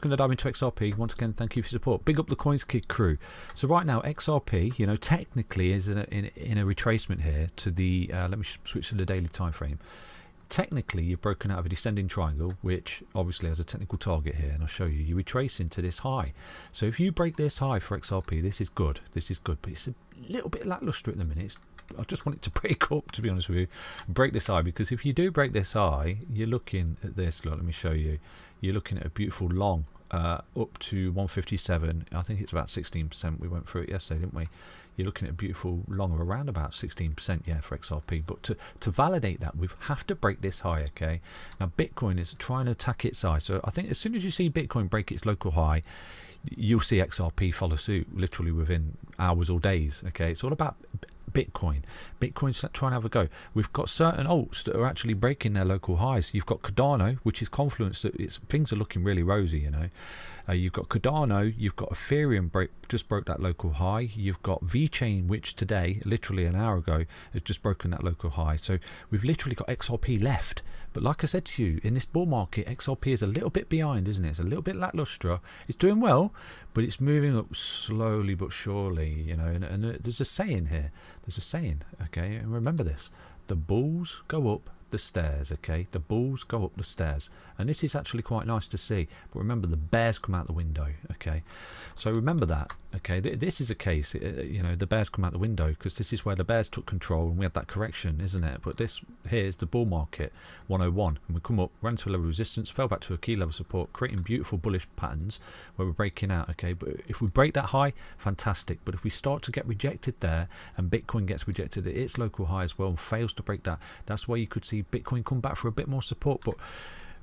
Going to dive into XRP once again. Thank you for your support. Big up the Coins Kid crew. So right now XRP, you know, technically is in a retracement here to the let me switch to the daily time frame. Technically you've broken out of a descending triangle, which obviously has a technical target here, and I'll show you. You retrace into this high. So if you break this high for XRP, this is good, but it's a little bit lackluster at the minute. I just want it to break up, to be honest with you, break this high, because if you do break this high, you're looking at this. Look, let me show you. You're looking at a beautiful long up to 157. I think it's about 16%. We went through it yesterday, didn't we? You're looking at a beautiful long of around about 16%, yeah, for XRP. But to validate that, we have to break this high, okay? Now, Bitcoin is trying to attack its high. So I think as soon as you see Bitcoin break its local high, you'll see XRP follow suit literally within hours or days, okay? It's all about Bitcoin. Bitcoin's trying to have a go. We've got certain alts that are actually breaking their local highs. You've got Cardano, which is Confluence. That things are looking really rosy, you know. You've got Cardano, you've got Ethereum just broke that local high. You've got VeChain, which today, literally an hour ago, has just broken that local high. So we've literally got XRP left. But like I said to you, in this bull market, XRP is a little bit behind, isn't it? It's a little bit lackluster. It's doing well, but it's moving up slowly but surely, you know. And there's a saying here. There's a saying, okay? And remember this. The bulls go up the stairs, okay? The bulls go up the stairs, and this is actually quite nice to see. But remember, the bears come out the window, okay? So remember that, okay? This is a case, you know, the bears come out the window because this is where the bears took control and we had that correction, isn't it? But this here is the bull market 101, and we come up, ran to a level of resistance, fell back to a key level support, creating beautiful bullish patterns where we're breaking out, okay? But if we break that high, fantastic. But if we start to get rejected there, and Bitcoin gets rejected at its local high as well and fails to break that, that's where you could see Bitcoin come back for a bit more support. But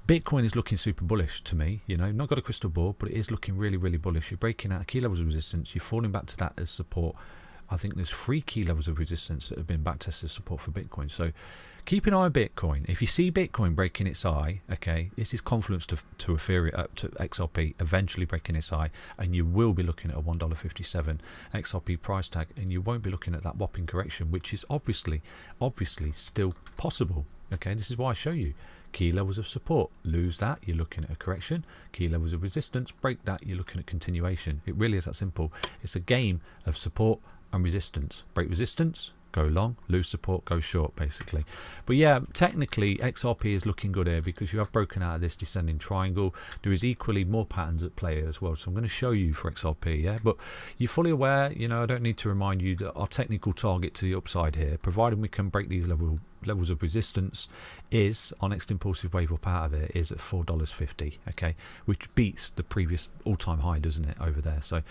Bitcoin is looking super bullish to me, you know, not got a crystal ball, but it is looking really, really bullish. You're breaking out key levels of resistance, you're falling back to that as support. I think there's 3 key levels of resistance that have been backtested as support for Bitcoin. So keep an eye on Bitcoin. If you see Bitcoin breaking its high, okay, this is Confluence to Ethereum, to XRP eventually breaking its high, and you will be looking at a $1.57 XRP price tag, and you won't be looking at that whopping correction, which is obviously still possible. Okay, this is why I show you key levels of support. Lose that, you're looking at a correction. Key levels of resistance, break that, you're looking at continuation. It really is that simple. It's a game of support and resistance. Break resistance, go long. Lose support, go short, basically. But yeah, technically XRP is looking good here because you have broken out of this descending triangle. There is equally more patterns at play as well, so I'm going to show you for XRP, yeah. But you're fully aware, you know, I don't need to remind you that our technical target to the upside here, provided we can break these levels of resistance, is our next impulsive wave up out of it is at $4.50, okay, which beats the previous all-time high, doesn't it, over there? So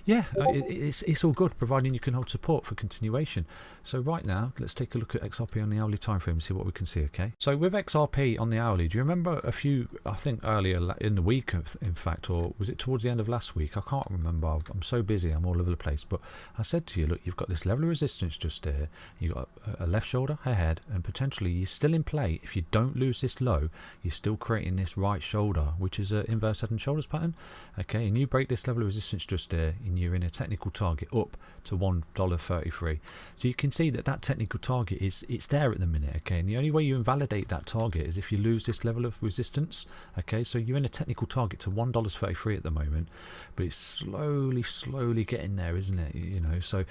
yeah, it's all good, providing you can hold support for continuation. So right now, let's take a look at XRP on the hourly time frame and see what we can see, okay? So with XRP on the hourly, do you remember a few, I think earlier in the week, in fact, or was it towards the end of last week? I can't remember. I'm so busy, I'm all over the place. But I said to you, look, you've got this level of resistance just there. You've got a left shoulder ahead, and potentially you're still in play. If you don't lose this low, you're still creating this right shoulder, which is an inverse head and shoulders pattern, okay? And you break this level of resistance just there, and you're in a technical target up to $1.33. So you can see that technical target it's there at the minute, okay? And the only way you invalidate that target is if you lose this level of resistance, okay? So you're in a technical target to $1.33 at the moment, but it's slowly getting there, isn't it? You know, so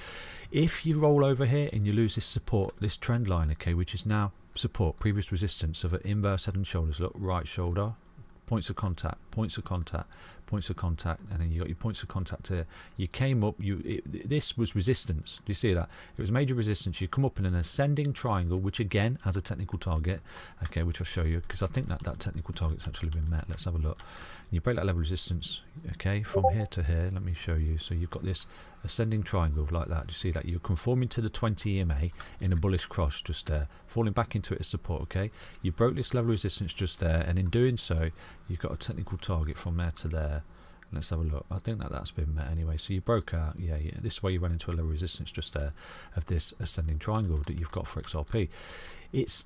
if you roll over here and you lose this support, this trend line, okay, which is now support, previous resistance of an inverse head and shoulders, look, right shoulder, points of contact, points of contact, points of contact, and then you got your points of contact here. You came up, this was resistance. Do you see that? It was major resistance. You come up in an ascending triangle, which again has a technical target, okay, which I'll show you, because I think that technical target's actually been met. Let's have a look. And you break that level of resistance, okay, from here to here. Let me show you. So you've got this ascending triangle like that. Do you see that? You're conforming to the 20 EMA in a bullish cross just there, falling back into it as support, okay? You broke this level of resistance just there, and in doing so, you've got a technical target from there to there. Let's have a look. I think that's been met anyway. So you broke out, yeah. This is where you run into a level of resistance just there of this ascending triangle that you've got for XRP. it's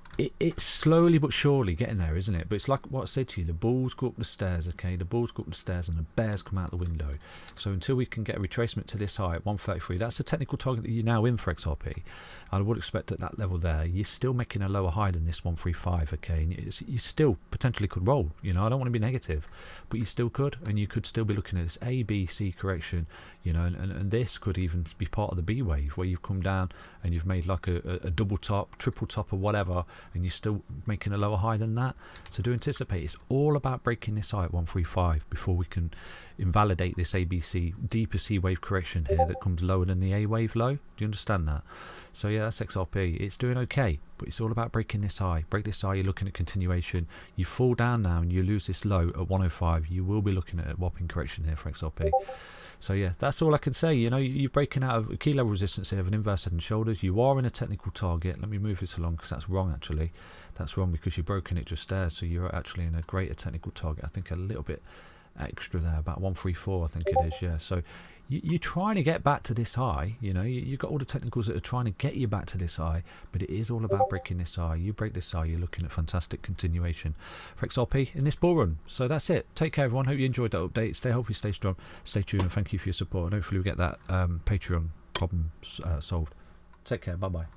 slowly but surely getting there, isn't it? But it's like what I said to you, the bulls go up the stairs, okay? The bulls go up the stairs and the bears come out the window. So until we can get a retracement to this high at 133, that's the technical target that you're now in for XRP. I would expect at that level there, you're still making a lower high than this 135, okay? And you still potentially could roll, you know, I don't want to be negative, but you still could, and you could still be looking at this A, B, C correction, you know, and this could even be part of the B wave where you've come down and you've made like a double top, triple top or whatever, and you're still making a lower high than that. So do anticipate it's all about breaking this high at 135 before we can invalidate this ABC deeper C wave correction here that comes lower than the A wave low. Do you understand that? So yeah, that's XRP. It's doing okay, but it's all about breaking this high. Break this high, you're looking at continuation. You fall down now and you lose this low at 105, you will be looking at a whopping correction here for XRP. So yeah, that's all I can say. You know, you're breaking out of a key level resistance here of an inverse head and shoulders. You are in a technical target. Let me move this along because that's wrong actually. That's wrong because you've broken it just there. So you're actually in a greater technical target. I think a little bit extra there, about 134 I think it is, yeah. So you're trying to get back to this high, you know, you've got all the technicals that are trying to get you back to this high, but it is all about breaking this high. You break this high, you're looking at fantastic continuation for XRP in this bull run. So that's it. Take care everyone, hope you enjoyed that update. Stay healthy, stay strong, stay tuned, and thank you for your support, and hopefully we get that Patreon problem solved. Take care, bye bye.